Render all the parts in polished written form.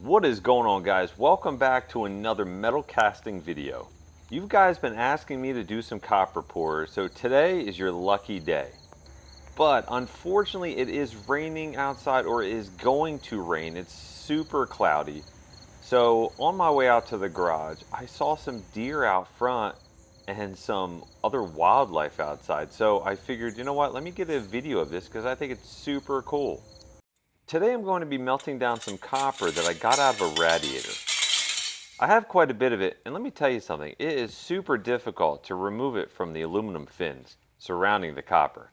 What is going on, guys? Welcome back to another metal casting video. You guys been asking me to do some copper pour, so today is your lucky day. But unfortunately it is raining outside, or it is going to rain. It's super cloudy. So on my way out to the garage, I saw some deer out front and some other wildlife outside. So I figured, you know what, let me get a video of this because I think it's super cool. Today I'm going to be melting down some copper that I got out of a radiator. I have quite a bit of it, and let me tell you something, it is super difficult to remove it from the aluminum fins surrounding the copper.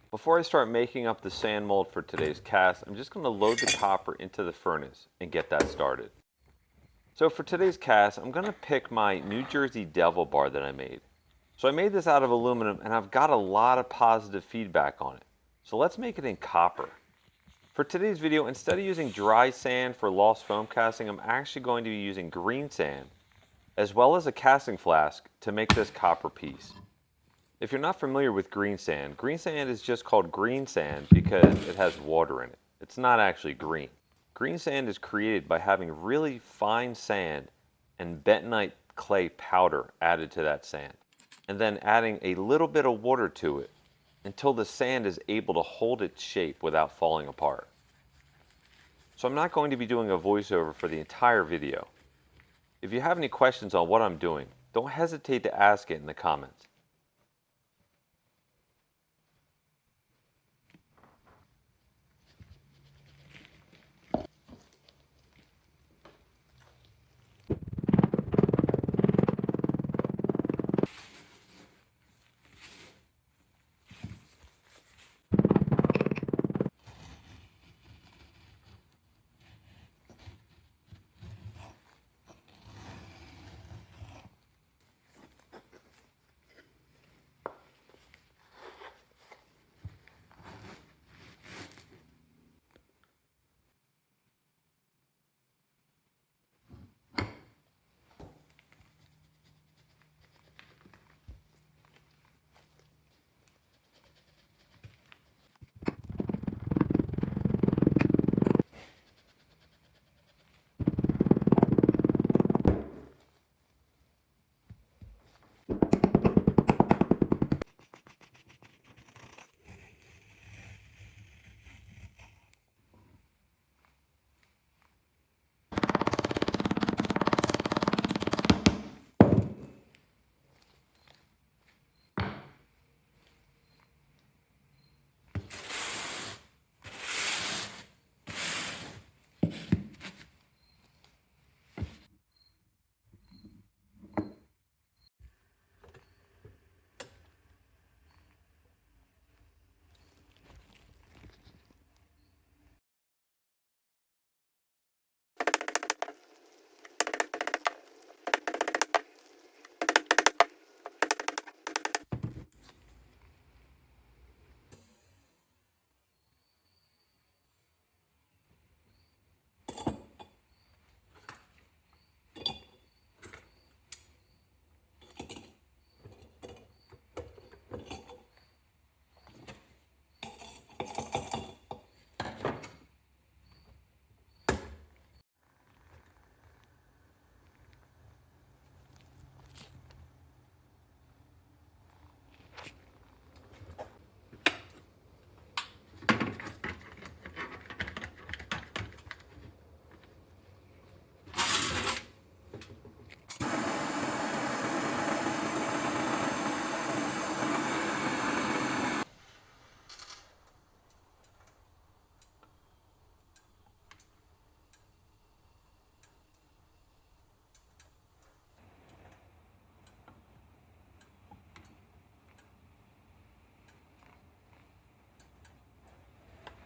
Before I start making up the sand mold for today's cast, I'm just going to load the copper into the furnace and get that started. So for today's cast, I'm going to pick my New Jersey Devil bar that I made. So I made this out of aluminum, and I've got a lot of positive feedback on it. So let's make it in copper. For today's video, instead of using dry sand for lost foam casting, I'm actually going to be using green sand, as well as a casting flask to make this copper piece. If you're not familiar with green sand is just called green sand because it has water in it. It's not actually green. Green sand is created by having really fine sand and bentonite clay powder added to that sand, and then adding a little bit of water to it until the sand is able to hold its shape without falling apart. So I'm not going to be doing a voiceover for the entire video. If you have any questions on what I'm doing, don't hesitate to ask it in the comments.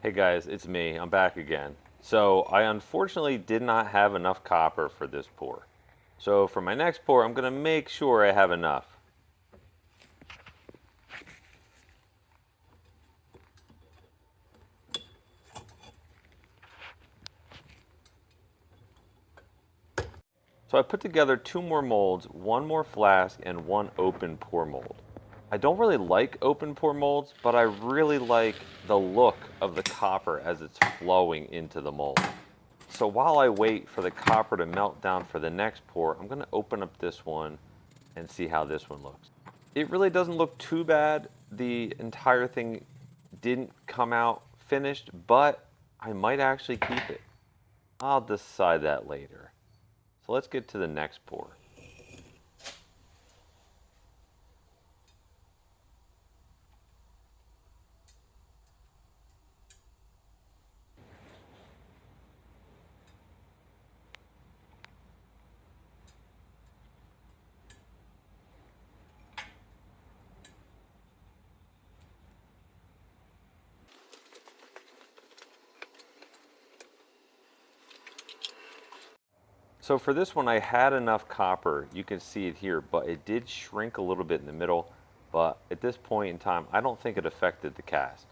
Hey guys, it's me. I'm back again. So I unfortunately did not have enough copper for this pour. So for my next pour, I'm going to make sure I have enough. So I put together 2 more molds, 1 more flask, and 1 open pour mold. I don't really like open pour molds, but I really like the look of the copper as it's flowing into the mold. So while I wait for the copper to melt down for the next pour, I'm going to open up this one and see how this one looks. It really doesn't look too bad. The entire thing didn't come out finished, but I might actually keep it. I'll decide that later. So let's get to the next pour. So for this one, I had enough copper. You can see it here, but it did shrink a little bit in the middle. But at this point in time, I don't think it affected the cast.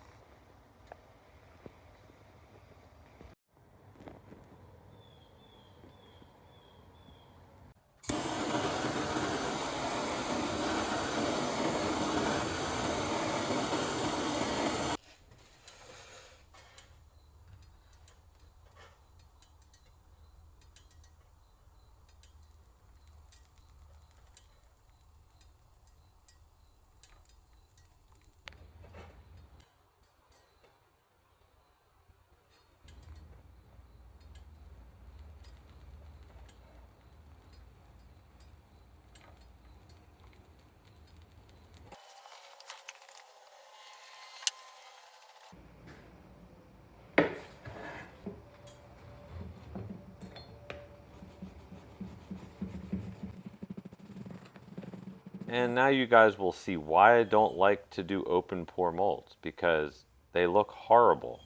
And now you guys will see why I don't like to do open pour molds, because they look horrible.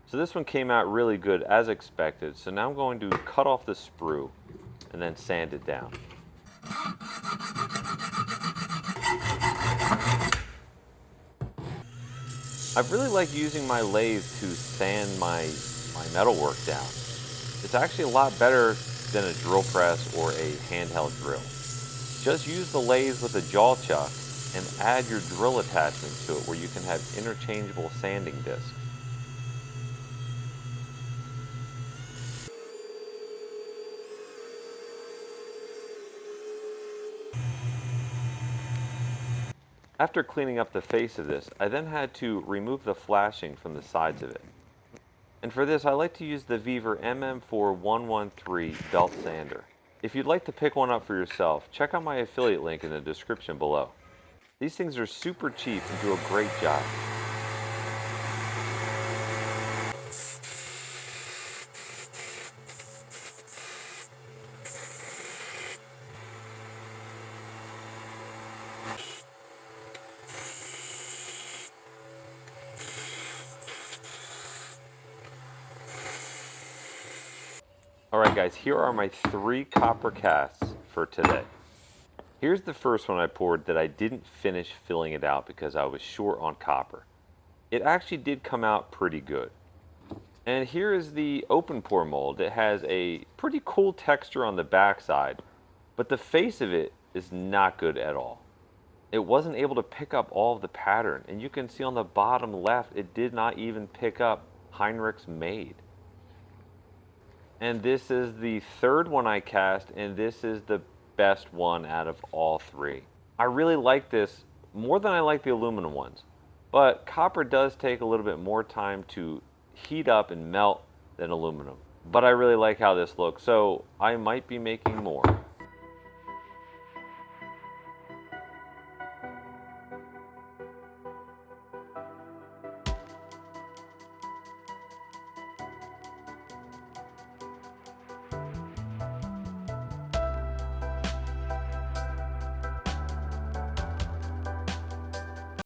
So this one came out really good as expected. So now I'm going to cut off the sprue and then sand it down. I really like using my lathe to sand my metalwork down. It's actually a lot better than a drill press or a handheld drill. Just use the lathe with a jaw chuck and add your drill attachment to it where you can have interchangeable sanding discs. After cleaning up the face of this, I then had to remove the flashing from the sides of it. And for this, I like to use the Weaver MM4113 belt sander. If you'd like to pick one up for yourself, check out my affiliate link in the description below. These things are super cheap and do a great job. Alright guys, here are my 3 copper casts for today. Here's the first one I poured that I didn't finish filling it out because I was short on copper. It actually did come out pretty good. And here is the open pour mold. It has a pretty cool texture on the backside, but the face of it is not good at all. It wasn't able to pick up all of the pattern, and you can see on the bottom left, it did not even pick up Heinrich's Made. And this is the third one I cast, and this is the best one out of all 3. I really like this more than I like the aluminum ones, but copper does take a little bit more time to heat up and melt than aluminum. But I really like how this looks, so I might be making more.